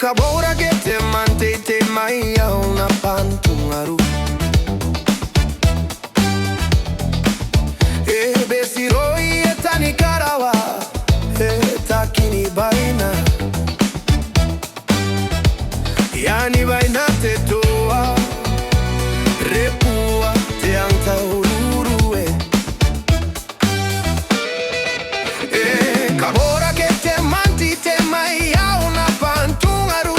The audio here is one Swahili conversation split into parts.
Kabora que te mante te maia una pantungaru. Besiroi etani karawa etakini baina. Yani baina te toa repua te anta ururue. Kabora que te manti te maia una pantungaru.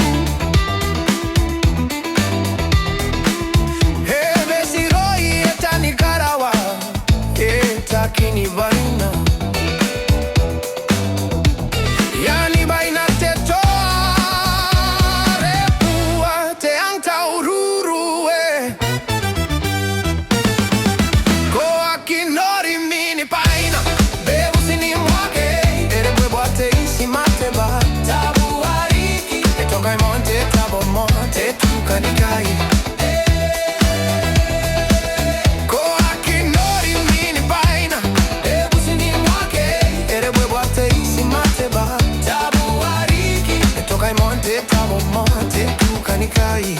Besiroi etani karawa etakini baina. Yani baina te toa repua te anta ururue. Koa kinori mini paina bebu sini mwake ere bwebo ate isi mate ba tabu hariki etoka imonte tabo monte tukanikai. Koa kinori mini paina bebu sini mwake ere bwebo ate isi mate ba tabu hariki etoka imonte tabo monte tukanikai.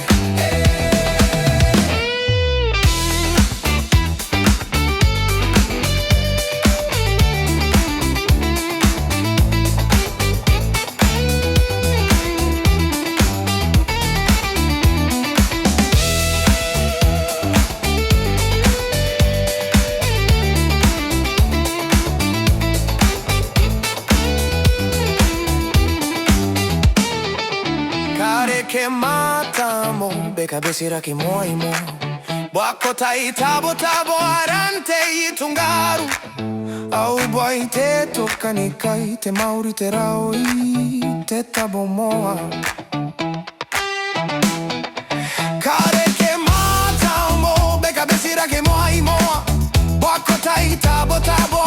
Kare ke matamo beka besira ki moimo bwako tai tabo tabo arante itungaru au boy te tokani kai te mauri te raoi te tabo moa. Kare ke matamo beka besira ki moimo bwako tai tabo tabo